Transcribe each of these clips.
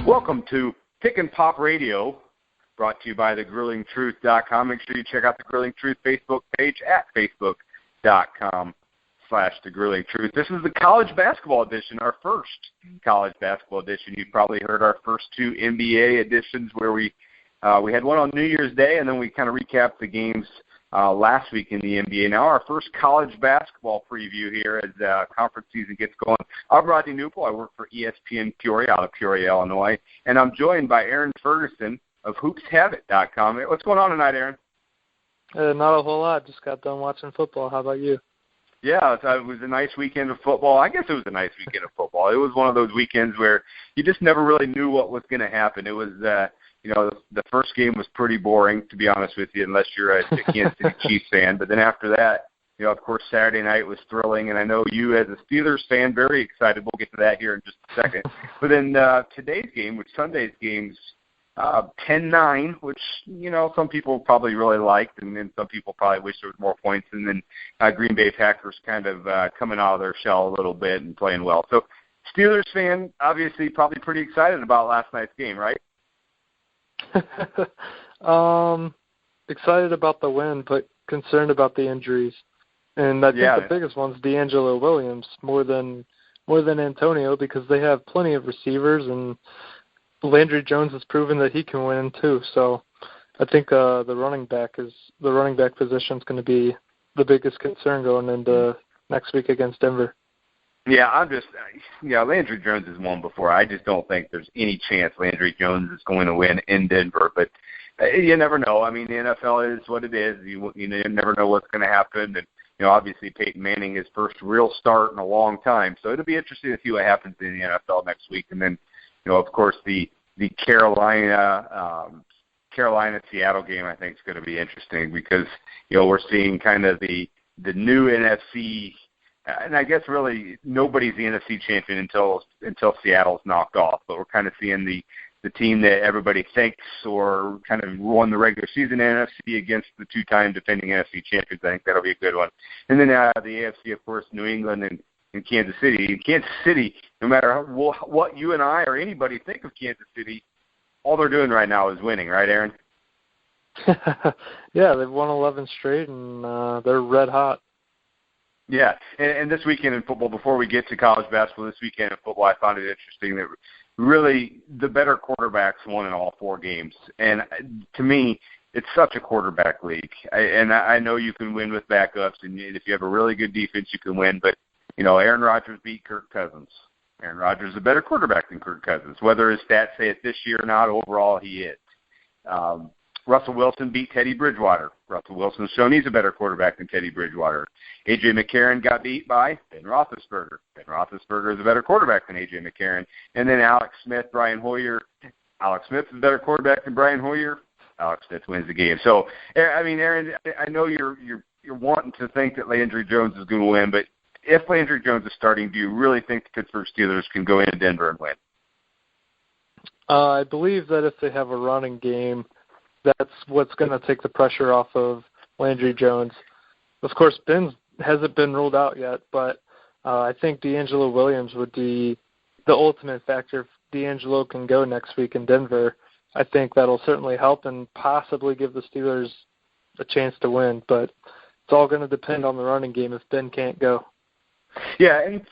Welcome to Pick and Pop Radio, brought to you by thegruelingtruth.com. Make sure you check out the Grueling Truth Facebook page at facebook.com/thegruelingtruth. This is the college basketball edition, our first college basketball edition. You've probably heard our first two NBA editions where we had one on New Year's Day, and then we kind of recapped the games last week in the NBA. Now our first college basketball preview here as conference season gets going. I'm Rodney Knuppel. I work for ESPN Peoria out of Peoria, Illinois, and I'm joined by Aaron Ferguson of hoopshabit.com. What's going on tonight, Aaron? Not a whole lot. Just got done watching football. How about you? Yeah, it was a nice weekend of football. I guess it was a nice weekend of football. It was one of those weekends where you just never really knew what was going to happen. It was the first game was pretty boring, to be honest with you, unless you're a Kansas City Chiefs fan. But then after that, of course, Saturday night was thrilling. And I know you, as a Steelers fan, very excited. We'll get to that here in just a second. But then today's game, which Sunday's games, 10-9, which, some people probably really liked, and then some people probably wish there was more points. And then Green Bay Packers kind of coming out of their shell a little bit and playing well. So Steelers fan, obviously, probably pretty excited about last night's game, right? Excited about the win, but concerned about the injuries. And I think the biggest one's D'Angelo Williams more than Antonio, because they have plenty of receivers, and Landry Jones has proven that he can win too. So I think the running back position is going to be the biggest concern going into next week against Denver. Yeah, Landry Jones has won before. I just don't think there's any chance Landry Jones is going to win in Denver. But you never know. I mean, the NFL is what it is. You never know what's going to happen. And, obviously Peyton Manning, his first real start in a long time. So it'll be interesting to see what happens in the NFL next week. And then, of course, the Carolina-Seattle game, I think, is going to be interesting because, we're seeing kind of the new NFC. And I guess really nobody's the NFC champion until Seattle's knocked off. But we're kind of seeing the team that everybody thinks or kind of won the regular season NFC against the two-time defending NFC champions. I think that'll be a good one. And then the AFC, of course, New England and Kansas City. In Kansas City, no matter what you and I or anybody think of Kansas City, all they're doing right now is winning, right, Aaron? Yeah, they've won 11 straight, and they're red hot. Yeah, and this weekend in football, before we get to college basketball, this weekend in football, I found it interesting that really the better quarterbacks won in all four games. And to me, it's such a quarterback league. I know you can win with backups, and if you have a really good defense, you can win. But, Aaron Rodgers beat Kirk Cousins. Aaron Rodgers is a better quarterback than Kirk Cousins. Whether his stats say it this year or not, overall he is. Russell Wilson beat Teddy Bridgewater. Russell Wilson's shown he's a better quarterback than Teddy Bridgewater. A.J. McCarron got beat by Ben Roethlisberger. Ben Roethlisberger is a better quarterback than A.J. McCarron. And then Alex Smith, Brian Hoyer. Alex Smith is a better quarterback than Brian Hoyer. Alex Smith wins the game. So, I mean, Aaron, I know you're wanting to think that Landry Jones is going to win, but if Landry Jones is starting, do you really think the Pittsburgh Steelers can go into Denver and win? I believe that if they have a running game, that's what's going to take the pressure off of Landry Jones. Of course, Ben hasn't been ruled out yet, but I think D'Angelo Williams would be the ultimate factor. If D'Angelo can go next week in Denver, I think that'll certainly help and possibly give the Steelers a chance to win. But it's all going to depend on the running game if Ben can't go. Yeah, and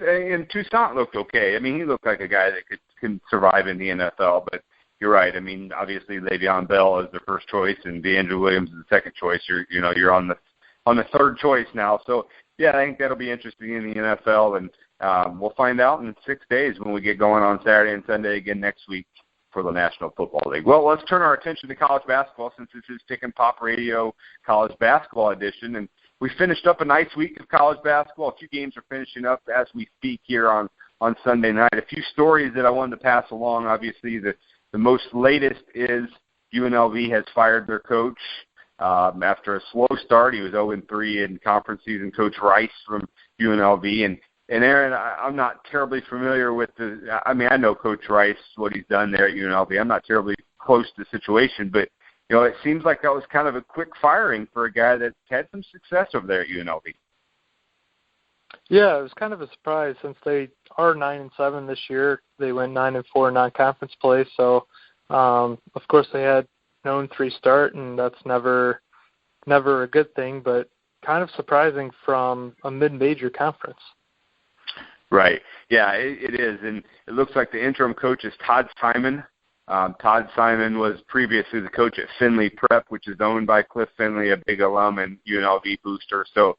Toussaint looked okay. I mean, he looked like a guy that can survive in the NFL, but you're right. I mean, obviously Le'Veon Bell is the first choice, and D'Angelo Williams is the second choice. You're on the third choice now. So yeah, I think that'll be interesting in the NFL, and we'll find out in 6 days when we get going on Saturday and Sunday again next week for the National Football League. Well, let's turn our attention to college basketball since this is Pick and Pop Radio College Basketball Edition, and we finished up a nice week of college basketball. A few games are finishing up as we speak here on Sunday night. A few stories that I wanted to pass along. Obviously, the most latest is UNLV has fired their coach after a slow start. He was 0-3 in conference season. Coach Rice from UNLV. And Aaron, I'm not terribly familiar with I know Coach Rice, what he's done there at UNLV. I'm not terribly close to the situation, but it seems like that was kind of a quick firing for a guy that's had some success over there at UNLV. Yeah, it was kind of a surprise since they are 9-7 this year. They went 9-4 non-conference play, so of course they had an 0-3 start, and that's never a good thing, but kind of surprising from a mid-major conference. Right. Yeah, it is, and it looks like the interim coach is Todd Simon. Todd Simon was previously the coach at Findlay Prep, which is owned by Cliff Findlay, a big alum and UNLV booster. So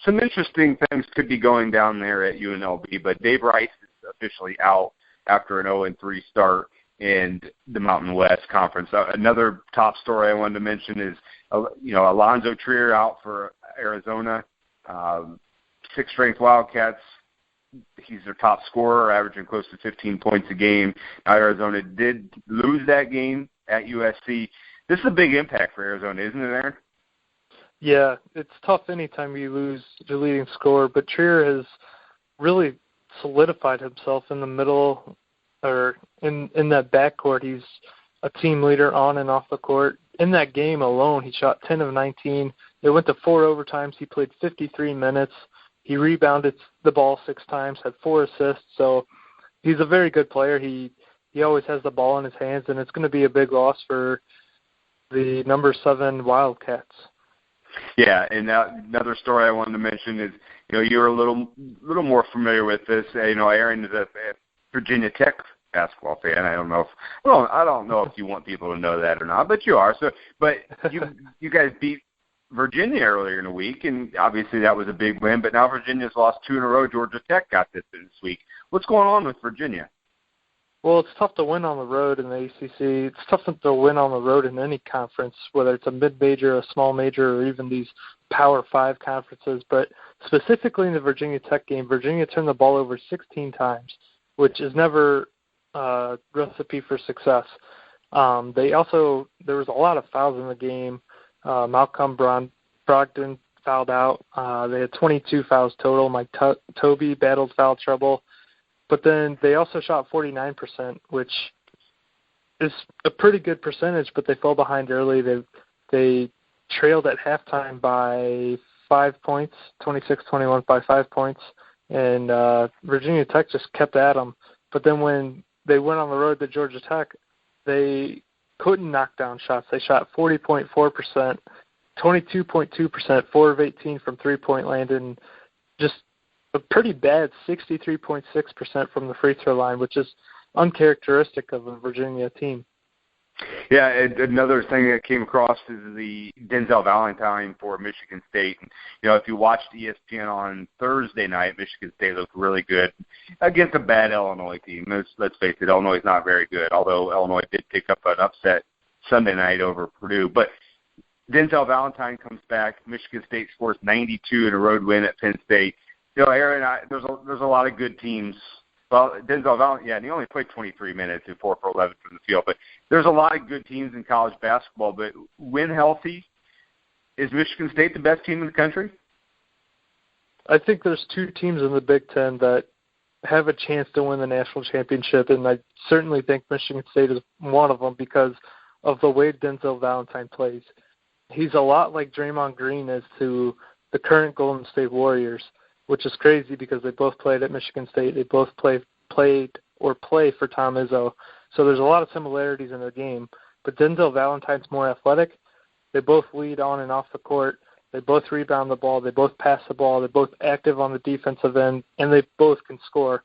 some interesting things could be going down there at UNLV, but Dave Rice is officially out after an 0-3 start in the Mountain West Conference. Another top story I wanted to mention is, Alonzo Trier out for Arizona, sixth-ranked Wildcats. He's their top scorer, averaging close to 15 points a game. Now, Arizona did lose that game at USC. This is a big impact for Arizona, isn't it, Aaron? Yeah, it's tough anytime you lose your leading scorer, but Trier has really solidified himself in the middle or in that backcourt. He's a team leader on and off the court. In that game alone, he shot 10 of 19. They went to 4 overtimes. He played 53 minutes. He rebounded the ball 6 times, had 4 assists. So he's a very good player. He always has the ball in his hands, and it's going to be a big loss for the number 7 Wildcats. Yeah, and another story I wanted to mention is, you're a little more familiar with this. Aaron is a Virginia Tech basketball fan. I don't know if you want people to know that or not, but you are. So, but you guys beat Virginia earlier in the week, and obviously that was a big win. But now Virginia's lost 2 in a row. Georgia Tech got this week. What's going on with Virginia? Well, it's tough to win on the road in the ACC. It's tough to win on the road in any conference, whether it's a mid-major, a small major, or even these Power 5 conferences. But specifically in the Virginia Tech game, Virginia turned the ball over 16 times, which is never a recipe for success. There was a lot of fouls in the game. Malcolm Brogdon fouled out. They had 22 fouls total. Mike Tobey battled foul trouble. But then they also shot 49%, which is a pretty good percentage, but they fell behind early. They trailed at halftime by 5 points, 26-21 by 5 points, and Virginia Tech just kept at them. But then when they went on the road to Georgia Tech, they couldn't knock down shots. They shot 40.4%, 22.2%, 4 of 18 from three-point land, and just a pretty bad 63.6% from the free throw line, which is uncharacteristic of a Virginia team. Yeah, and another thing that came across is the Denzel Valentine for Michigan State. If you watched ESPN on Thursday night, Michigan State looked really good against a bad Illinois team. Let's face it, Illinois is not very good, although Illinois did pick up an upset Sunday night over Purdue. But Denzel Valentine comes back. Michigan State scores 92 in a road win at Penn State. Aaron, there's a lot of good teams. Well, Denzel Valentine, and he only played 23 minutes and 4 for 11 from the field. But there's a lot of good teams in college basketball. But when healthy, is Michigan State the best team in the country? I think there's 2 teams in the Big Ten that have a chance to win the national championship, and I certainly think Michigan State is one of them because of the way Denzel Valentine plays. He's a lot like Draymond Green is to the current Golden State Warriors, which is crazy because they both played at Michigan State. They both play for Tom Izzo. So there's a lot of similarities in their game. But Denzel Valentine's more athletic. They both lead on and off the court. They both rebound the ball. They both pass the ball. They're both active on the defensive end, and they both can score,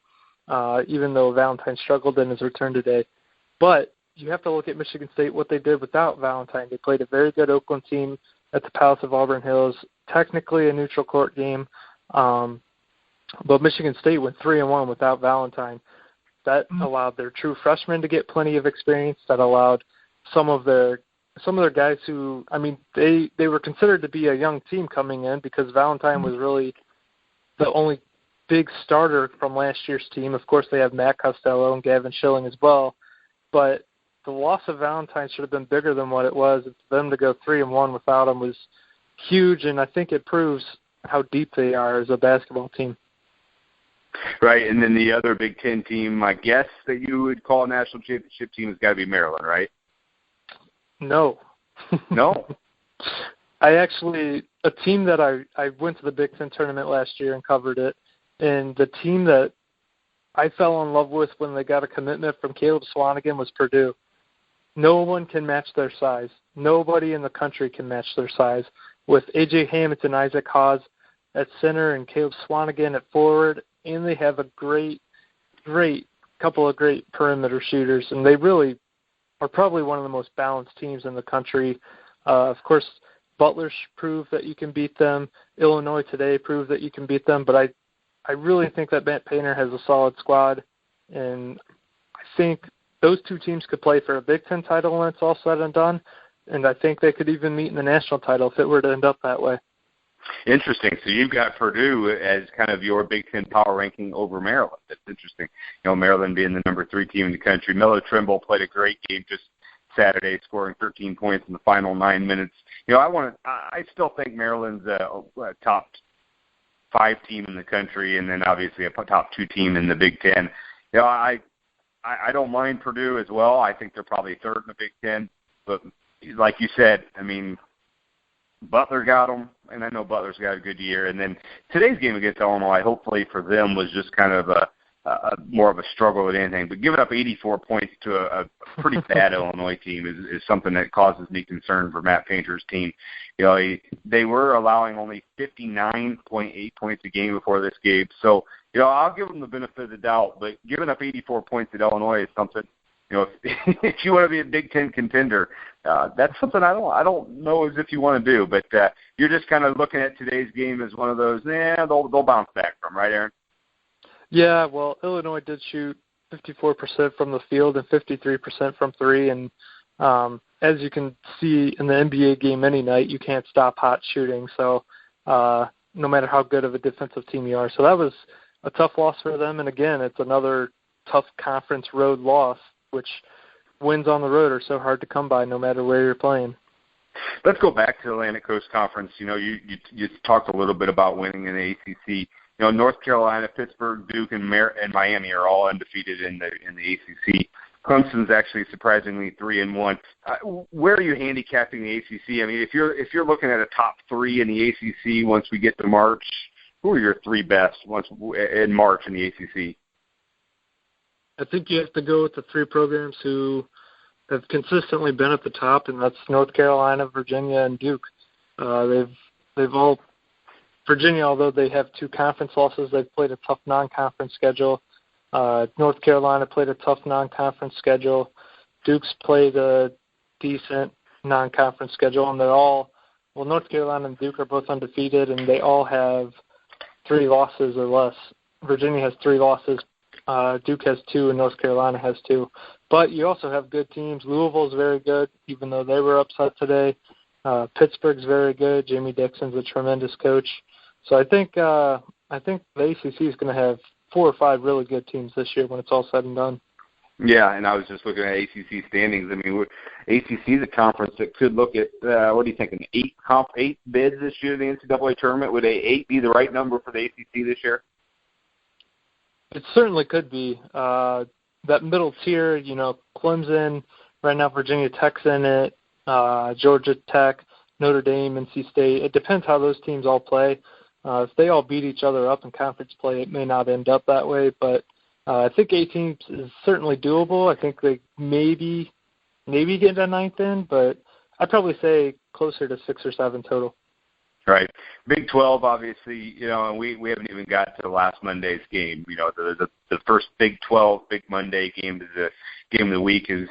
even though Valentine struggled in his return today. But you have to look at Michigan State, what they did without Valentine. They played a very good Oakland team at the Palace of Auburn Hills, technically a neutral court game. But Michigan State went 3-1 without Valentine. That allowed their true freshmen to get plenty of experience. That allowed some of their guys who, they were considered to be a young team coming in because Valentine was really the only big starter from last year's team. Of course, they have Matt Costello and Gavin Schilling as well. But the loss of Valentine should have been bigger than what it was. For them to go 3-1 without him was huge, and I think it proves how deep they are as a basketball team. Right, and then the other Big Ten team, I guess, that you would call a national championship team has got to be Maryland, right? No. No? a team that I went to the Big Ten tournament last year and covered it, and the team that I fell in love with when they got a commitment from Caleb Swanigan was Purdue. No one can match their size. Nobody in the country can match their size. With A.J. Hammond and Isaac Haas at center and Caleb Swanigan at forward, and they have a great couple of great perimeter shooters, and they really are probably one of the most balanced teams in the country. Of course, Butler proved that you can beat them. Illinois today proved that you can beat them, but I really think that Matt Painter has a solid squad, and I think those two teams could play for a Big Ten title when it's all said and done, and I think they could even meet in the national title if it were to end up that way. Interesting. So you've got Purdue as kind of your Big Ten power ranking over Maryland. That's interesting. Maryland being the number 3 team in the country. Melo Trimble played a great game just Saturday, scoring 13 points in the final 9 minutes. I still think Maryland's a top 5 team in the country, and then obviously a top 2 team in the Big Ten. I don't mind Purdue as well. I think they're probably 3rd in the Big Ten. But like you said, Butler got them, and I know Butler's got a good year. And then today's game against Illinois, hopefully for them, was just kind of a more of a struggle with anything. But giving up 84 points to a pretty bad Illinois team is something that causes me concern for Matt Painter's team. They were allowing only 59.8 points a game before this game. So, I'll give them the benefit of the doubt. But giving up 84 points at Illinois is something, if you want to be a Big Ten contender, that's something I don't know as if you want to do. But you're just kind of looking at today's game as one of those, they'll bounce back from, right, Aaron? Yeah, well, Illinois did shoot 54% from the field and 53% from 3. And as you can see in the NBA game any night, you can't stop hot shooting. So no matter how good of a defensive team you are. So that was a tough loss for them. And, again, it's another tough conference road loss, which wins on the road are so hard to come by no matter where you're playing. Let's go back to the Atlantic Coast Conference. You talked a little bit about winning in the ACC. North Carolina, Pittsburgh, Duke, and Miami are all undefeated in the ACC. Clemson's actually surprisingly 3-1. Where are you handicapping the ACC? If you're looking at a top 3 in the ACC once we get to March, who are your 3 best in March in the ACC? I think you have to go with the 3 programs who have consistently been at the top, and that's North Carolina, Virginia, and Duke. They've all Virginia, although they have 2 conference losses, they've played a tough non-conference schedule. North Carolina played a tough non-conference schedule. Duke's played a decent non-conference schedule, and they're all North Carolina and Duke are both undefeated, and they all have 3 losses or less. Virginia has 3 losses. Duke has 2 and North Carolina has 2. But you also have good teams. Louisville's very good, even though they were upset today. Pittsburgh's very good. Jamie Dixon's a tremendous coach. So I think the ACC is going to have 4 or 5 really good teams this year when it's all said and done. Yeah, and I was just looking at ACC standings. ACC is a conference that could look at, what do you think, 8 bids this year in the NCAA tournament? Would 8 be the right number for the ACC this year? It certainly could be. That middle tier, Clemson, right now Virginia Tech's in it, Georgia Tech, Notre Dame, NC State. It depends how those teams all play. If they all beat each other up in conference play, it may not end up that way. But I think 8 teams is certainly doable. I think they maybe get a 9th in, but I'd probably say closer to 6 or 7 total. Right. Big 12, obviously, and we haven't even got to last Monday's game. The first Big 12, Big Monday game, the game of the week is,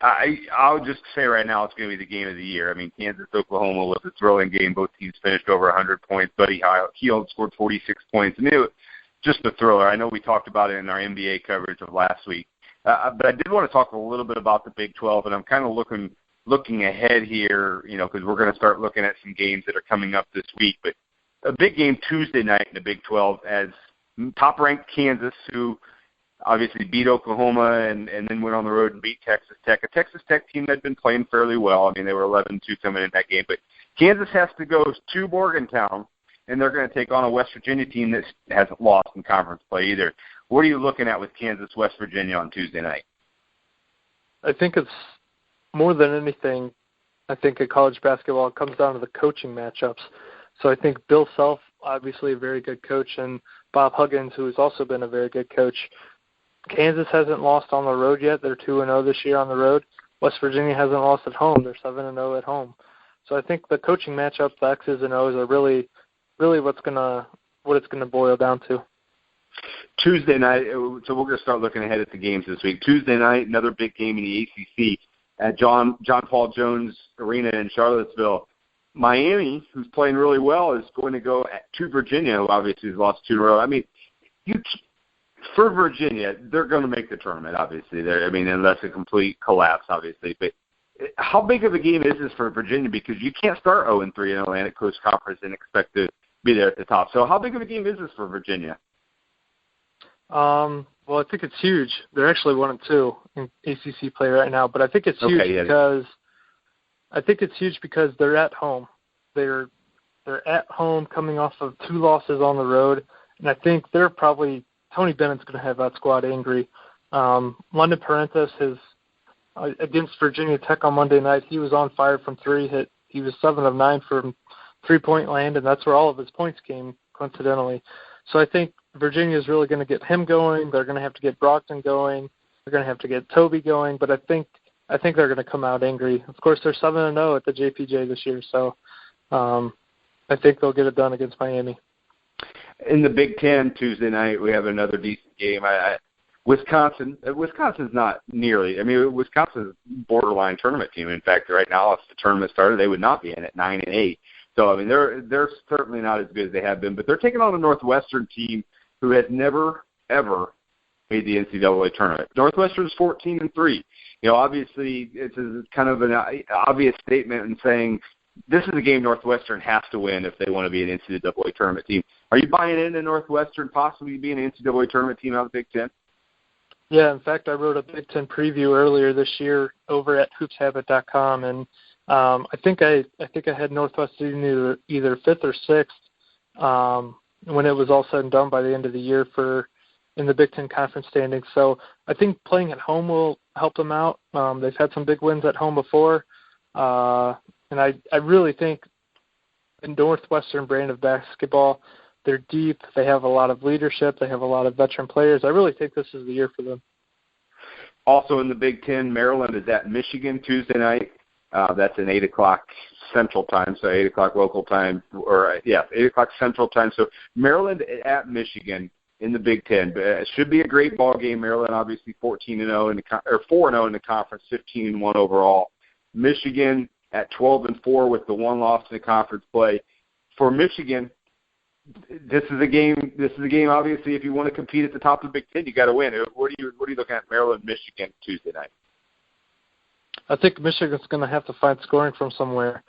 I'll just say right now it's going to be the game of the year. Kansas, Oklahoma was a thrilling game. Both teams finished over 100 points. Buddy Hield scored 46 points. It was just a thriller. I know we talked about it in our NBA coverage of last week. But I did want to talk a little bit about the Big 12, and I'm kind of looking ahead here, because we're going to start looking at some games that are coming up this week. But a big game Tuesday night in the Big 12 as top-ranked Kansas, who obviously beat Oklahoma and then went on the road and beat Texas Tech, a Texas Tech team that had been playing fairly well. They were 11-2 coming in that game. But Kansas has to go to Morgantown, and they're going to take on a West Virginia team that hasn't lost in conference play either. What are you looking at with Kansas, West Virginia on Tuesday night? I think it's more than anything, I think in college basketball it comes down to the coaching matchups. So I think Bill Self, obviously a very good coach, and Bob Huggins, who has also been a very good coach. Kansas hasn't lost on the road yet. They're 2-0 this year on the road. West Virginia hasn't lost at home. They're 7-0 at home. So I think the coaching matchups, the X's and O's, are really what it's gonna boil down to. Tuesday night, so we're going to start looking ahead at the games this week. Tuesday night, another big game in the ACC at John Paul Jones Arena in Charlottesville. Miami, who's playing really well, is going to go to Virginia, who obviously has lost 2 in a row. I mean, for Virginia, they're going to make the tournament, obviously. Unless a complete collapse, obviously. But how big of a game is this for Virginia? Because you can't start 0-3 in Atlantic Coast Conference and expect to be there at the top. So how big of a game is this for Virginia? Well, I think it's huge. They're actually 1-2 in ACC play right now, but I think it's huge because they're at home. They're at home, coming off of 2 losses on the road, and I think they're probably Tony Bennett's going to have that squad angry. London Parentis against Virginia Tech on Monday night. He was on fire from 3. He was 7 of 9 from 3-point land, and that's where all of his points came, coincidentally. So I think Virginia is really going to get him going. They're going to have to get Brockton going. They're going to have to get Toby going. But I think they're going to come out angry. Of course, they're 7-0 at the JPJ this year, so I think they'll get it done against Miami. In the Big Ten Tuesday night, we have another decent game. Wisconsin's not nearly. Wisconsin's a borderline tournament team. In fact, right now, if the tournament started, they would not be in at 9-8. So they're certainly not as good as they have been. But they're taking on a Northwestern team who has never ever made the NCAA tournament. Northwestern's 14-3. Obviously, it's kind of an obvious statement in saying this is a game Northwestern has to win if they want to be an NCAA tournament team. Are you buying into Northwestern possibly being an NCAA tournament team out of the Big Ten? Yeah, in fact, I wrote a Big Ten preview earlier this year over at hoopshabit.com, and I think I had Northwestern either 5th or 6th when it was all said and done by the end of the year in the Big Ten conference standings. So I think playing at home will help them out. They've had some big wins at home before, and I really think the Northwestern brand of basketball, they're deep. They have a lot of leadership. They have a lot of veteran players. I really think this is the year for them. Also in the Big Ten, Maryland is at Michigan Tuesday night. That's an 8 o'clock Central Time, so 8 o'clock local time, 8 o'clock Central Time. So Maryland at Michigan in the Big Ten. It should be a great ball game. Maryland obviously 4-0 in the conference, 15-1 overall. Michigan at 12-4 with the 1 loss in the conference play. For Michigan, this is a game. Obviously, if you want to compete at the top of the Big Ten, you got to win. What are you looking at? Maryland, Michigan Tuesday night. I think Michigan's going to have to find scoring from somewhere,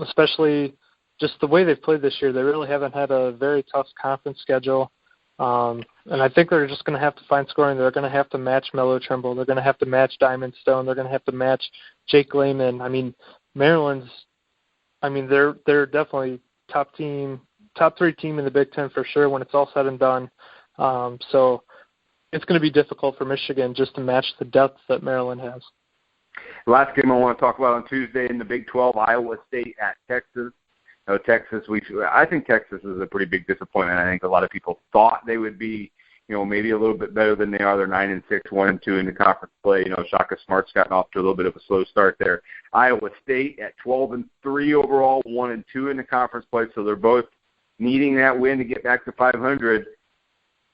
especially just the way they've played this year. They really haven't had a very tough conference schedule, and I think they're just going to have to find scoring. They're going to have to match Melo Trimble. They're going to have to match Diamond Stone. They're going to have to match Jake Layman. Maryland's they're definitely top 3 team in the Big Ten for sure when it's all said and done. So it's going to be difficult for Michigan just to match the depth that Maryland has. Last game I want to talk about on Tuesday in the Big 12, Iowa State at Texas. I think Texas is a pretty big disappointment. I think a lot of people thought they would be, maybe a little bit better than they are. They're 9-6, 1-2 in the conference play. Shaka Smart's gotten off to a little bit of a slow start there. Iowa State at 12-3 overall, 1-2 in the conference play. So they're both needing that win to get back to 500.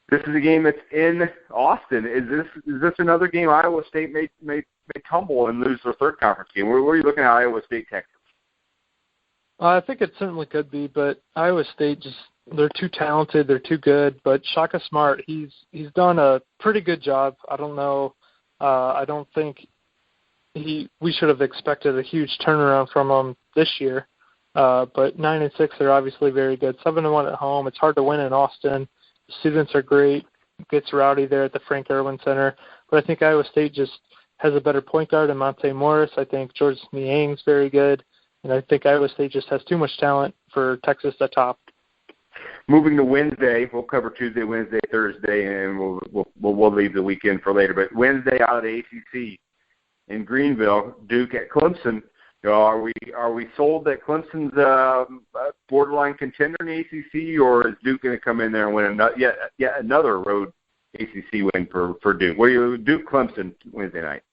This is a game that's in Austin. Is this another game Iowa State may tumble and lose their 3rd conference game? Where are you looking at Iowa State, Texas? I think it certainly could be, but Iowa State they're too talented, they're too good. But Shaka Smart, he's done a pretty good job. I don't know. I don't think we should have expected a huge turnaround from him this year. But 9-6, they're obviously very good. 7-1 at home. It's hard to win in Austin. The students are great. It gets rowdy there at the Frank Irwin Center. But I think Iowa State just has a better point guard in Monte Morris. I think George Niang's very good. And I think Iowa State just has too much talent for Texas to top. Moving to Wednesday, we'll cover Tuesday, Wednesday, Thursday, and we'll leave the weekend for later. But Wednesday out of the ACC in Greenville, Duke at Clemson. Are we sold that Clemson's a borderline contender in the ACC, or is Duke going to come in there and win yet another road ACC win for Duke? Where you Duke Clemson Wednesday night?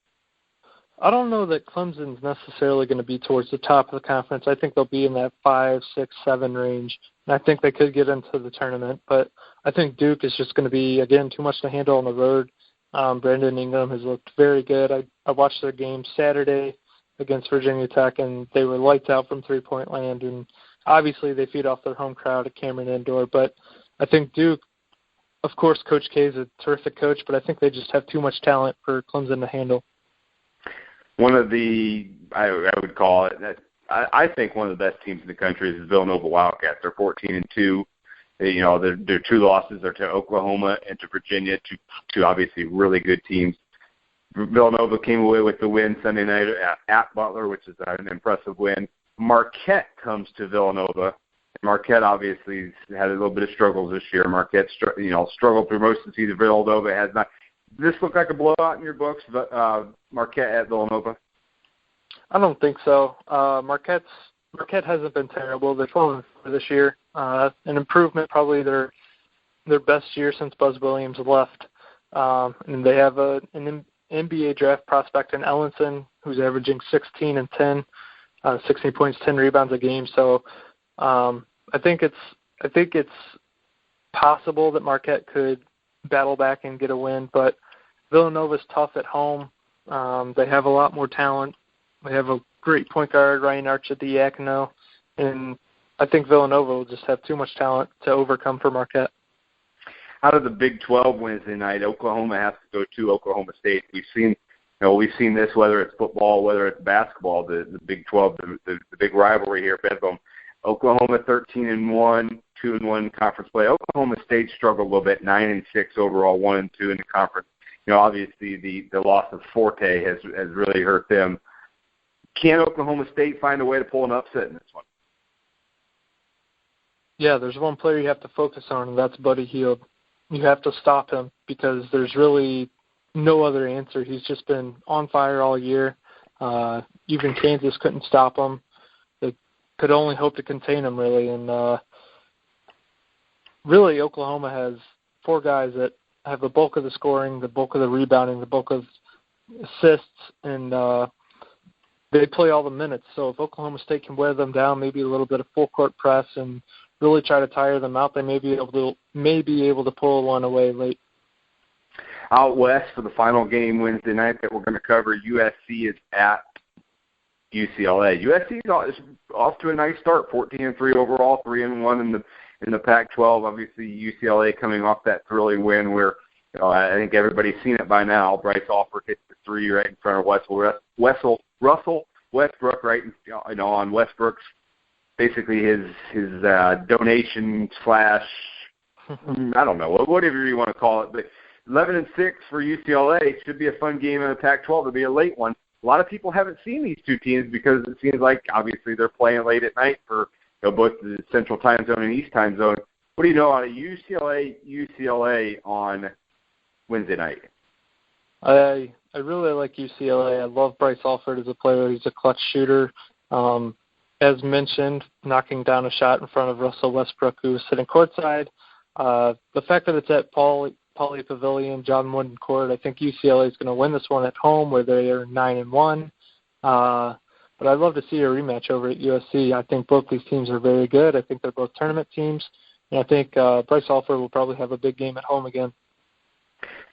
I don't know that Clemson's necessarily going to be towards the top of the conference. I think they'll be in that 5, 6, 7 range, and I think they could get into the tournament. But I think Duke is just going to be, again, too much to handle on the road. Brandon Ingram has looked very good. I watched their game Saturday against Virginia Tech, and they were lights out from three-point land. And obviously they feed off their home crowd at Cameron Indoor. But I think Duke, of course, Coach K is a terrific coach, but I think they just have too much talent for Clemson to handle. One of the, I would call it, I think one of the best teams in the country is the Villanova Wildcats. They're 14-2. Their two losses are to Oklahoma and to Virginia, two obviously really good teams. Villanova came away with the win Sunday night at Butler, which is an impressive win. Marquette comes to Villanova. Marquette obviously had a little bit of struggles this year. Marquette, struggled through most of the season. Villanova has not. Does this look like a blowout in your books, Marquette at Villanova? I don't think so. Marquette hasn't been terrible. They're 12 this year. An improvement, probably their best year since Buzz Williams left. And they have an NBA draft prospect in Ellenson who's averaging 16 and 10, 16 points, 10 rebounds a game. So I think it's possible that Marquette could battle back and get a win, but Villanova's tough at home. They have a lot more talent. They have a great point guard, Ryan Arcidiacono, and I think Villanova will just have too much talent to overcome for Marquette. Out of the Big 12 Wednesday night, Oklahoma has to go to Oklahoma State. We've seen this whether it's football, whether it's basketball. The Big 12, the big rivalry here, Bedlam. Oklahoma 13-1, 2-1 conference play. Oklahoma State struggled a little bit, 9-6 overall, 1-2 in the conference. Obviously the loss of Forte has really hurt them. Can Oklahoma State find a way to pull an upset in this one? Yeah, there's one player you have to focus on, and that's Buddy Hield. You have to stop him because there's really no other answer. He's just been on fire all year. Even Kansas couldn't stop him. They could only hope to contain him, really. And really, Oklahoma has 4 guys that have the bulk of the scoring, the bulk of the rebounding, the bulk of assists, and they play all the minutes. So if Oklahoma State can wear them down, maybe a little bit of full court press and really try to tire them out, they may be able to pull one away late. Out west for the final game Wednesday night that we're going to cover, USC is at UCLA. USC is off to a nice start, 14-3 overall, 3-1 in the Pac-12. Obviously, UCLA coming off that thrilling win where I think everybody's seen it by now. Bryce Alford hit the 3 right in front of Russell Westbrook, right on Westbrook's basically his donation / I don't know, whatever you want to call it. But 11-6 for UCLA should be a fun game in the Pac-12. It'll be a late one. A lot of people haven't seen these two teams because it seems like obviously they're playing late at night for both the Central Time Zone and East Time Zone. What do you know on a UCLA on Wednesday night? I really like UCLA. I love Bryce Alford as a player. He's a clutch shooter. As mentioned, knocking down a shot in front of Russell Westbrook, who was sitting courtside. The fact that it's at Pauley Pavilion, John Wooden Court, I think UCLA is going to win this one at home where they are 9-1. But I'd love to see a rematch over at USC. I think both these teams are very good. I think they're both tournament teams. And I think Bryce Alford will probably have a big game at home again.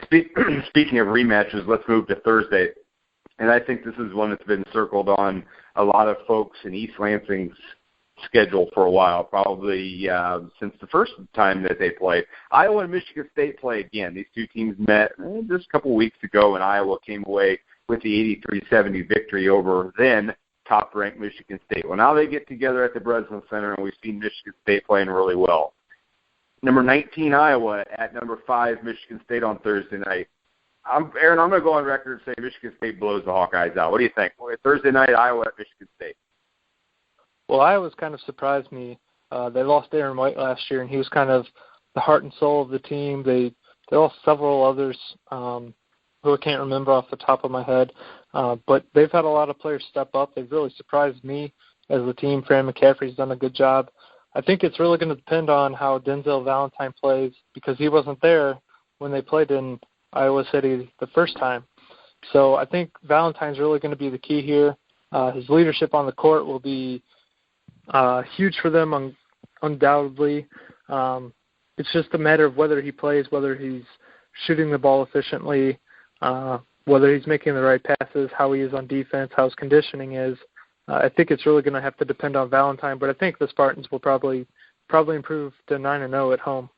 Speaking of rematches, let's move to Thursday. And I think this is one that's been circled on a lot of folks in East Lansing's schedule for a while, probably since the first time that they played. Iowa and Michigan State play again. These two teams met just a couple weeks ago, and Iowa came away with the 83-70 victory over then top-ranked Michigan State. Well, now they get together at the Breslin Center, and we've seen Michigan State playing really well. Number 19, Iowa, at number 5, Michigan State on Thursday night. Aaron, I'm going to go on record and say Michigan State blows the Hawkeyes out. What do you think? Thursday night, Iowa at Michigan State. Well, Iowa's kind of surprised me. They lost Aaron White last year, and he was kind of the heart and soul of the team. They lost several others who I can't remember off the top of my head. But they've had a lot of players step up. They've really surprised me as a team. Fran McCaffrey's done a good job. I think it's really going to depend on how Denzel Valentine plays, because he wasn't there when they played in Iowa City the first time. So I think Valentine's really going to be the key here. His leadership on the court will be huge for them, undoubtedly. It's just a matter of whether he plays, whether he's shooting the ball efficiently, whether he's making the right passes, how he is on defense, how his conditioning is. I think it's really going to have to depend on Valentine, but I think the Spartans will probably improve to 9-0 at home.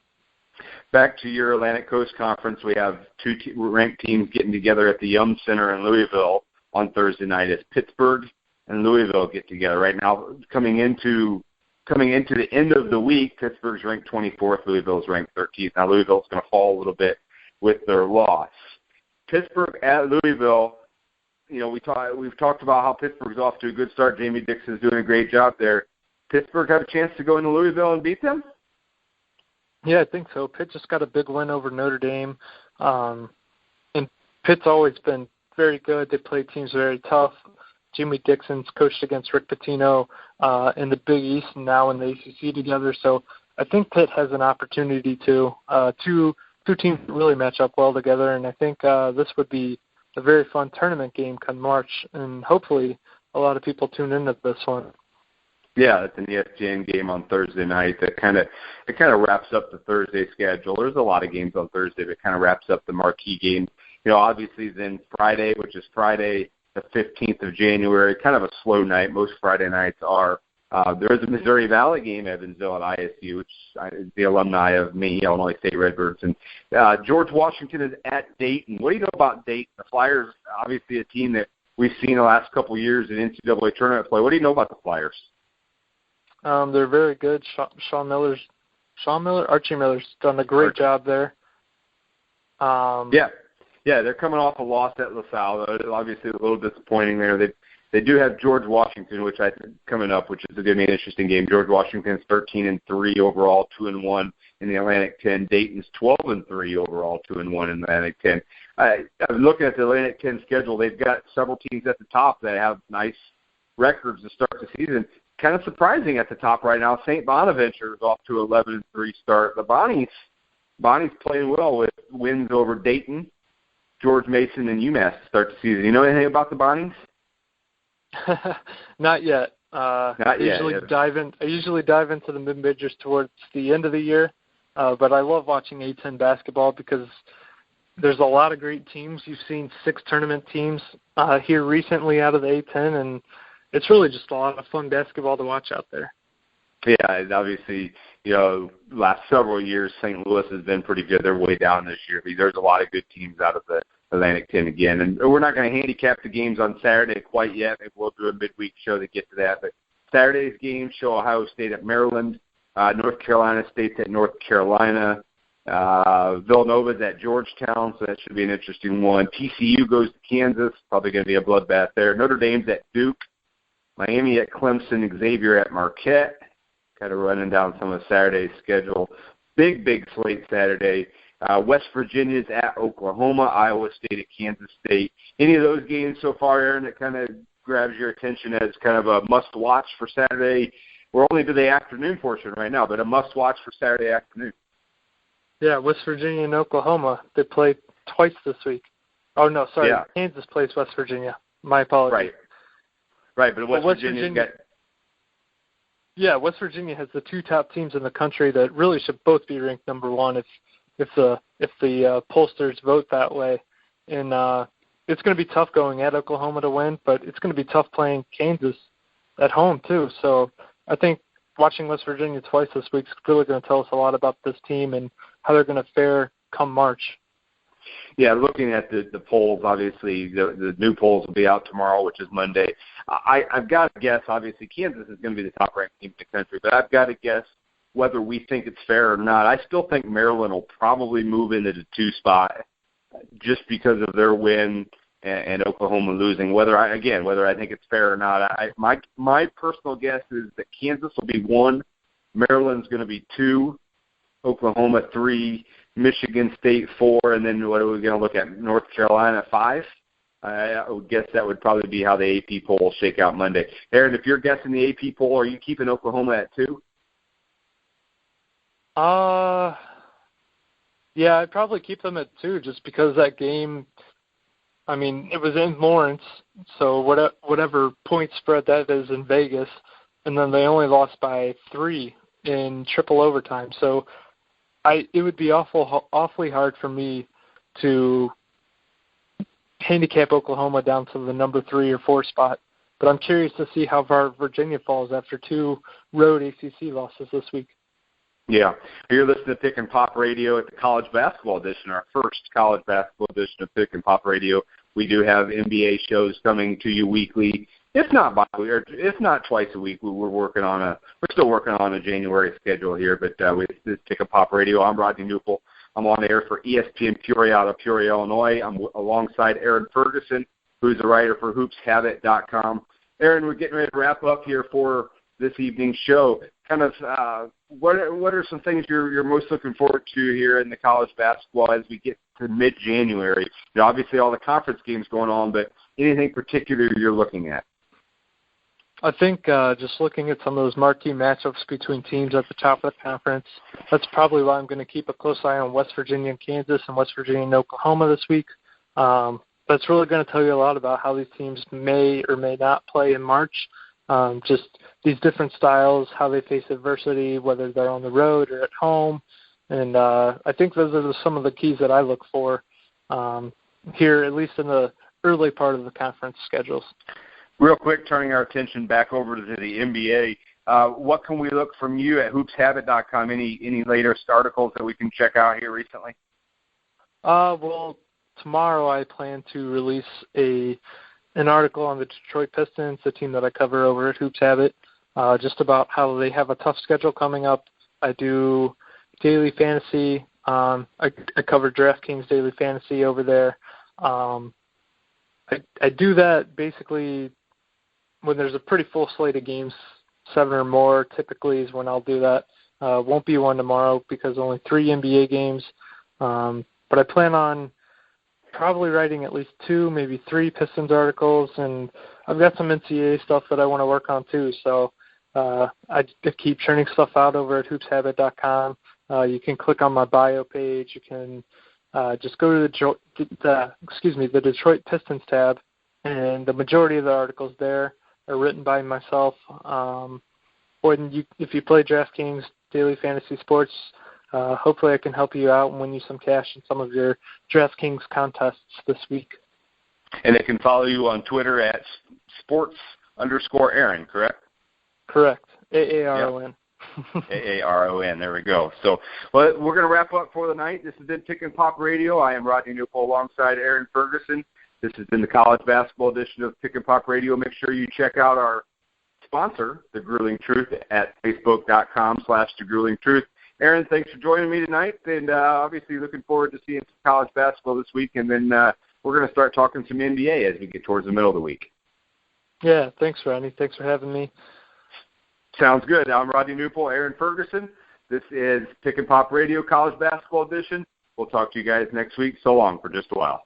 Back to your Atlantic Coast Conference, we have two ranked teams getting together at the Yum Center in Louisville on Thursday night. As Pittsburgh and Louisville get together right now. Coming into the end of the week, Pittsburgh's ranked 24th, Louisville's ranked 13th. Now Louisville's going to fall a little bit with their loss. Pittsburgh at Louisville. You know, we've talked about how Pittsburgh's off to a good start. Jamie Dixon's doing a great job there. Pittsburgh have a chance to go into Louisville and beat them? Yeah, I think so. Pitt just got a big win over Notre Dame. And Pitt's always been very good. They play teams very tough. Jimmy Dixon's coached against Rick Pitino in the Big East and now in the ACC together. So I think Pitt has an opportunity to. Two teams really match up well together, and I think this would be a very fun tournament game come March, and hopefully a lot of people tune into this one. Yeah, it's an ESPN game on Thursday night. It kind of wraps up the Thursday schedule. There's a lot of games on Thursday, but it kind of wraps up the marquee games. You know, obviously then Friday, which is Friday the 15th of January, kind of a slow night. Most Friday nights are. There is a Missouri Valley game, Evansville at ISU, which is the alumni of me, Illinois State Redbirds. And George Washington is at Dayton. What do you know about Dayton? The Flyers, obviously a team that we've seen the last couple of years in NCAA tournament play. What do you know about the Flyers? They're very good. Archie Miller's done a great job there. Yeah, they're coming off a loss at LaSalle. Obviously a little disappointing there. They do have George Washington, which I think coming up, which is going to be an interesting game. George Washington's 13-3 overall, 2-1 in the Atlantic 10. Dayton's 12-3 overall, 2-1 in the Atlantic 10. I'm looking at the Atlantic 10 schedule. They've got several teams at the top that have nice records to start the season. Kind of surprising at the top right now. St. Bonaventure is off to an 11-3 start. The Bonnie's playing well with wins over Dayton, George Mason, and UMass to start the season. You know anything about the Bonnies? Not yet. I usually dive into the mid-majors towards the end of the year, but I love watching A-10 basketball because there's a lot of great teams. You've seen 6 tournament teams here recently out of the A-10, and it's really just a lot of fun basketball to watch out there. Yeah, obviously, you know, last several years, St. Louis has been pretty good. They're way down this year. There's a lot of good teams out of the Atlantic 10 again. And we're not going to handicap the games on Saturday quite yet. Maybe we'll do a midweek show to get to that. But Saturday's games show Ohio State at Maryland, North Carolina State's at North Carolina, Villanova's at Georgetown, so that should be an interesting one. TCU goes to Kansas, probably going to be a bloodbath there. Notre Dame's at Duke, Miami at Clemson, Xavier at Marquette. Kind of running down some of Saturday's schedule. Big slate Saturday. West Virginia's at Oklahoma, Iowa State at Kansas State. Any of those games so far, Aaron, that kind of grabs your attention as kind of a must-watch for Saturday? We're only to the afternoon portion right now, but a must-watch for Saturday afternoon. Yeah, West Virginia and Oklahoma. They play twice this week. Oh, no, sorry. Yeah. Kansas plays West Virginia. My apologies. Right, but West Virginia's got... Yeah, West Virginia has the 2 top teams in the country that really should both be ranked number 1 if the pollsters vote that way. And it's going to be tough going at Oklahoma to win, but it's going to be tough playing Kansas at home too. So I think watching West Virginia twice this week is really going to tell us a lot about this team and how they're going to fare come March. Yeah, looking at the polls, obviously the new polls will be out tomorrow, which is Monday. I've got to guess, obviously, Kansas is going to be the top-ranked team in the country, but I've got to guess whether we think it's fair or not. I still think Maryland will probably move into the 2 spot just because of their win and Oklahoma losing. Whether I think it's fair or not, my personal guess is that Kansas will be 1, Maryland's going to be 2, Oklahoma 3, Michigan State 4, and then what are we going to look at? North Carolina 5? I would guess that would probably be how the AP poll will shake out Monday. Aaron, if you're guessing the AP poll, are you keeping Oklahoma at 2? Yeah, I'd probably keep them at 2 just because that game, I mean, it was in Lawrence, so whatever point spread that is in Vegas, and then they only lost by 3 in triple overtime. So it would be awfully hard for me to handicap Oklahoma down to the number 3 or 4 spot. But I'm curious to see how far Virginia falls after 2 road ACC losses this week. Yeah. You're listening to Pick and Pop Radio at the College Basketball Edition, our first College Basketball Edition of Pick and Pop Radio. We do have NBA shows coming to you weekly, if not twice a week. We're still working on a January schedule here, but with this Pick and Pop Radio, I'm Rodney Knuppel. I'm on air for ESPN Peoria out of Peoria, Illinois. I'm alongside Aaron Ferguson, who's a writer for HoopsHabit.com. Aaron, we're getting ready to wrap up here for this evening's show. Kind of what are some things you're most looking forward to here in the college basketball as we get to mid-January? Obviously all the conference games going on, but anything particular you're looking at? I think just looking at some of those marquee matchups between teams at the top of the conference, that's probably why I'm going to keep a close eye on West Virginia and Kansas and West Virginia and Oklahoma this week. That's really going to tell you a lot about how these teams may or may not play in March. Just these different styles, how they face adversity, whether they're on the road or at home. And I think those are some of the keys that I look for here, at least in the early part of the conference schedules. Real quick, turning our attention back over to the NBA, what can we look from you at HoopsHabit.com? Any latest articles that we can check out here recently? Well, tomorrow I plan to release an article on the Detroit Pistons, the team that I cover over at Hoops Habit, just about how they have a tough schedule coming up. I do daily fantasy. I cover DraftKings daily fantasy over there. I do that basically when there's a pretty full slate of games, 7 or more typically is when I'll do that. Won't be one tomorrow because only 3 NBA games. But I plan on probably writing at least 2, maybe 3 Pistons articles, and I've got some NCAA stuff that I want to work on too. So I keep churning stuff out over at hoopshabit.com. You can click on my bio page. You can just go to the Detroit Pistons tab, and the majority of the articles there are written by myself. If you play DraftKings Daily Fantasy Sports, hopefully I can help you out and win you some cash in some of your DraftKings contests this week. And they can follow you on Twitter at sports_Aaron, correct? Correct. AARON. Yep. AARON. There we go. So we're going to wrap up for the night. This has been Pick and Pop Radio. I am Rodney Knuppel alongside Aaron Ferguson. This has been the College Basketball Edition of Pick and Pop Radio. Make sure you check out our sponsor, The Grueling Truth, at facebook.com/TheGruelingTruth. Aaron, thanks for joining me tonight, and obviously looking forward to seeing some college basketball this week, and then we're going to start talking some NBA as we get towards the middle of the week. Yeah, thanks, Rodney. Thanks for having me. Sounds good. I'm Rodney Knuppel, Aaron Ferguson. This is Pick and Pop Radio College Basketball Edition. We'll talk to you guys next week. So long for just a while.